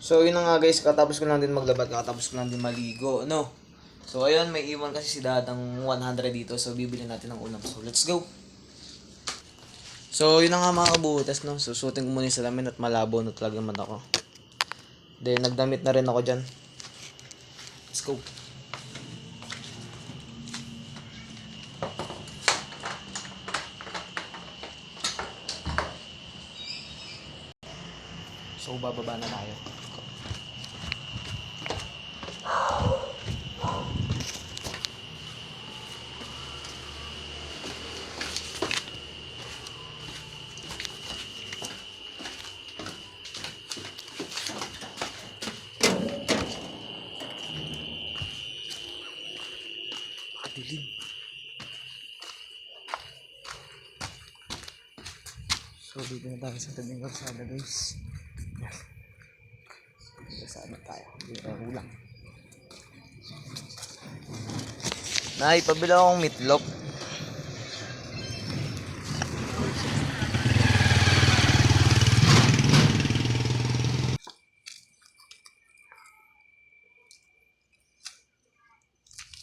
So yun na nga guys, katapos ko lang din maglaba, katapos ko lang din maligo, no? So ayun, may iwan kasi si Dadang 100 dito, so bibili natin ng ulam. So let's go! So yun na nga mga kabutas, no? Susutin ko muna yung salamin at malabo na talaga naman ako. Then nagdamit na rin ako dyan. Let's go! So bababa na tayo. Dilim. So dito na tayo sa tabing kalsada guys. Kasama tayo, hindi na ulang. Nay, pabila akong meatloaf.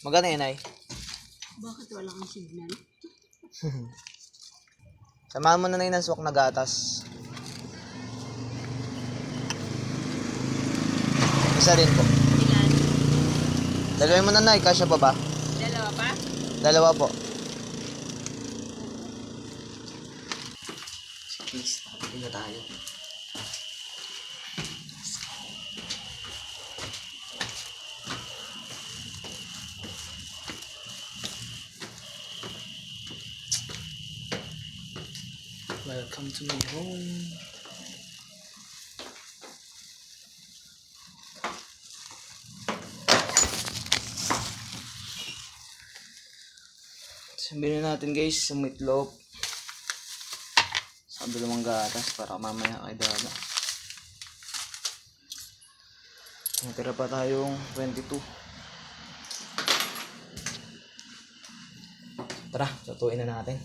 Magkano yun, Nay? Bakit wala kang signal? Samahan mo na ng swak na gatas. Isa rin po. Ilan? Dalawin mo na, Nay. Kasya pa ba? Dalawa pa? Dalawa po. Please, nakapagin na tayo. Welcome to my home. Sabihin natin guys, sa meatloaf. Sa dalawang gatas para mamaya kay Dada. Natira pa tayong 22. Tara, lutuin na natin.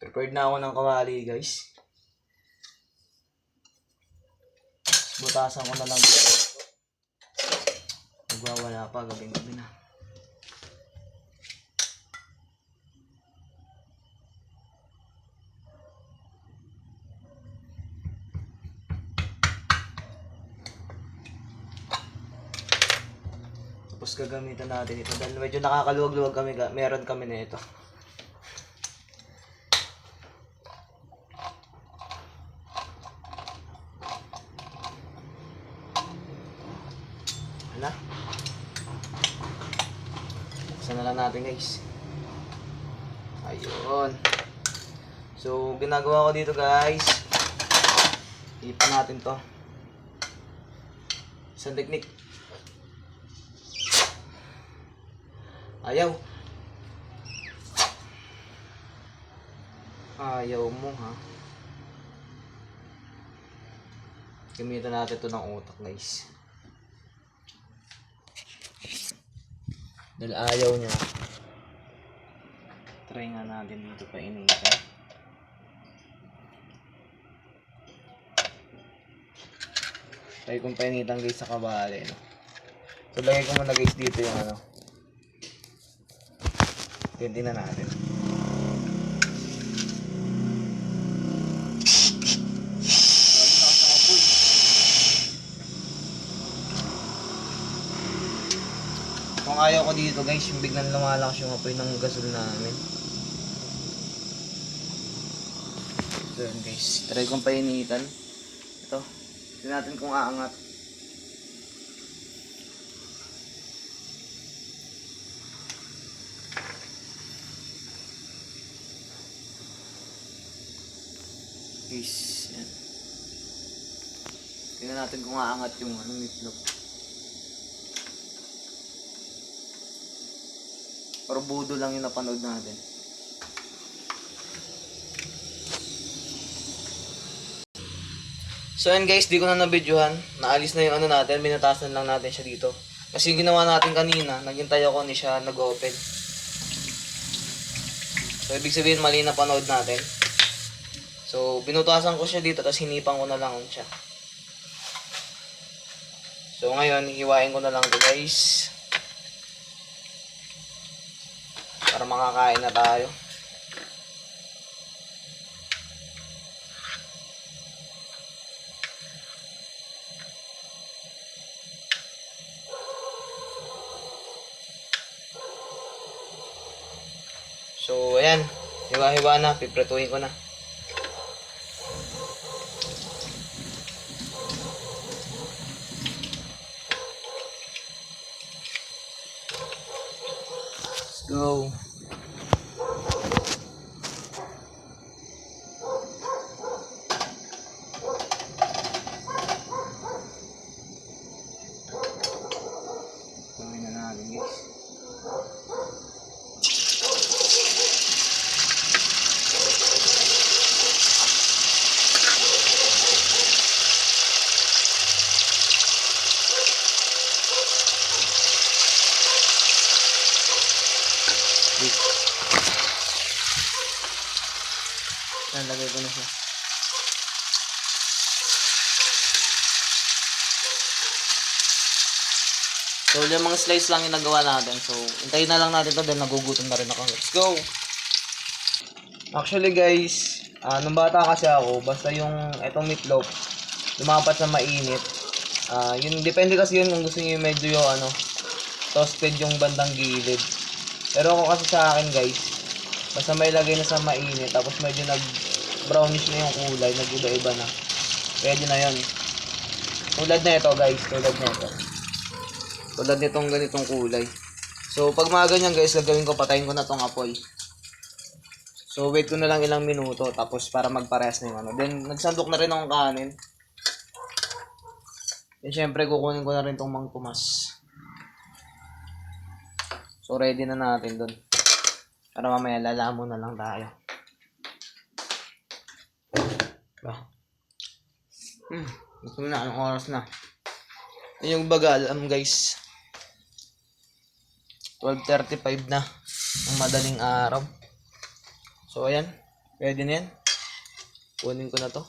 Prepared na ako ng kawali guys. Butasan ko na lang. Nagwawala pa, gabing-gabi na. Tapos gagamitan natin ito dahil medyo nakakaluwag-luwag kami, meron kami na ito. Hala. Buksan na lang natin guys. Ayun. So ginagawa ko dito guys, ipan natin to. Isang teknik. Ayaw. Ayaw mo ha. Gamitan natin ito ng utak guys. Dahil ayaw niya. Try nga natin dito painitan. Try kong painitan guys sa kabali. No? So lagay ko muna guys dito yung ano. Tingnan natin. Kung ayaw ko dito guys, yung biglang lumalakas yung apoy ng gasol namin. So yun guys, try kong painitan. Ito, tignan natin kung aangat. Guys, yan. Tignan natin kung aangat yung meatloaf. Pero budo lang yung napanood natin. So yan guys, di ko na nabidyohan. Naalis na yung ano natin, binatasan lang natin siya dito. Kasi yung ginawa natin kanina, naghintay ako ni siya nag-open. So ibig sabihin mali na panood natin. So binutasan ko siya dito, tapos hinipan ko na lang siya. So ngayon, hiwain ko na lang ito guys. Para makakain na tayo. So, ayan. Hiwa-hiwa na. Pipretuhin ko na. Let's go. Gawin na natin guys. Yan, lagay ko na siya. So, yung mga slice lang yung nagawa natin. So, hintayin na lang natin ito dahil nagugutom na rin ako. Let's go! Actually guys, nung bata kasi ako, basta yung etong meatloaf, lumapat sa mainit. Yun, depende kasi yun kung gusto niyo yung medyo yung toasted yung bandang gilid. Pero ako kasi sa akin guys, basta may lagay na sa mainit, tapos medyo nag-brownish na yung kulay, nag-iba-iba na. Pwede na yun. Tulad na ito guys, tulad na ito. Tulad nitong ganitong kulay. So, pag mga ganyan guys, gagawin ko, patayin ko na tong apoy. So, wait ko na lang ilang minuto, tapos para magparehas na yung ano. Then, nagsandok na rin akong kanin. Then, syempre, kukunin ko na rin tong Mang Tomas. So, ready na natin dun. Para mamaya, lalamon na lang tayo. Ba? Gusto mo na, anong oras na? Yun yung bagal, guys. 12:35 na ng madaling araw. So, ayan. Pwede na yan. Kunin ko na to.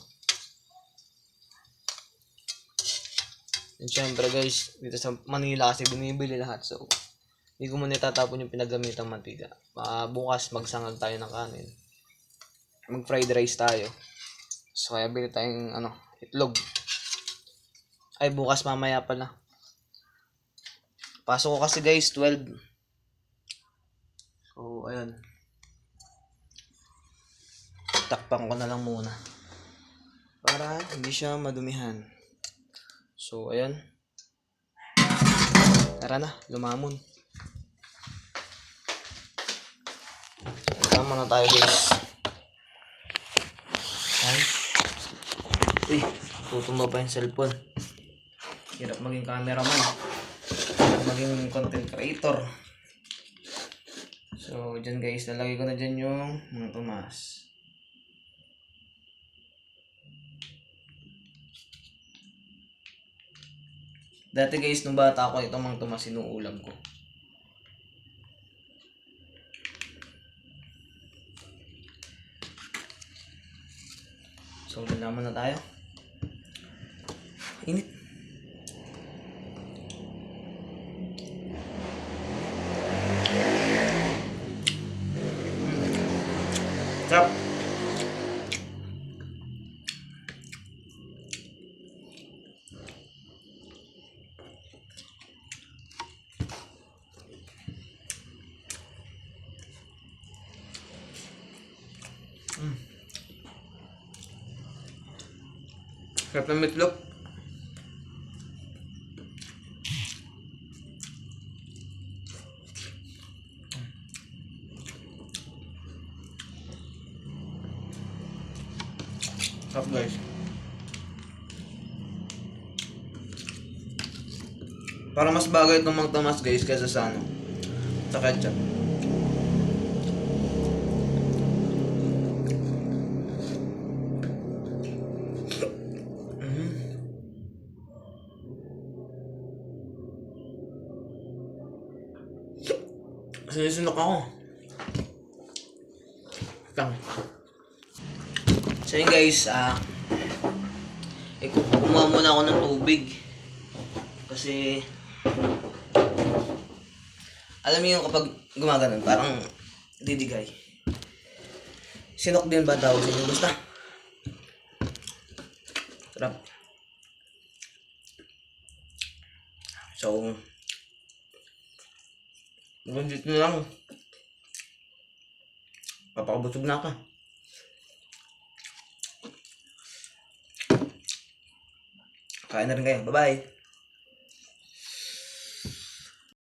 And syempre guys, dito sa Manila kasi binibili lahat. So, hindi ko muna itatapon yung pinagamitang mantika. Bukas magsangag tayo ng kanin. Mag-fried rice tayo. So, kaya bili tayong itlog. Ay, bukas mamaya pala. Pasok ko kasi guys, 12. So, ayan. Takpan ko na lang muna. Para hindi siya madumihan. So, ayan. Tara na, lumamon. Tama na tayo guys. Ayan. Uy, tutumba pa yung cellphone. Hirap maging cameraman. Hirap maging content creator. So, dyan guys, lalagay ko na dyan yung Mang Tomas. Dati guys, nung bata ako, itong Mang Tomas sinuulam ko. So, lalaman na tayo. Init. Sarap. Sarap ng meatloaf. Sarap guys. Para mas bagay itong Mang Tomas guys kaysa sa sa ketchup. Sinusunok ako. Lang. So yun guys, kumuha muna ako ng tubig. Kasi, alam niyo yung kapag gumaganon, parang didigay. Sinok din ba tawag sa inyo? Basta. Sarap. So, hanggang dito na lang. Papakabusog na ka. Kain na rin kayo. Bye-bye.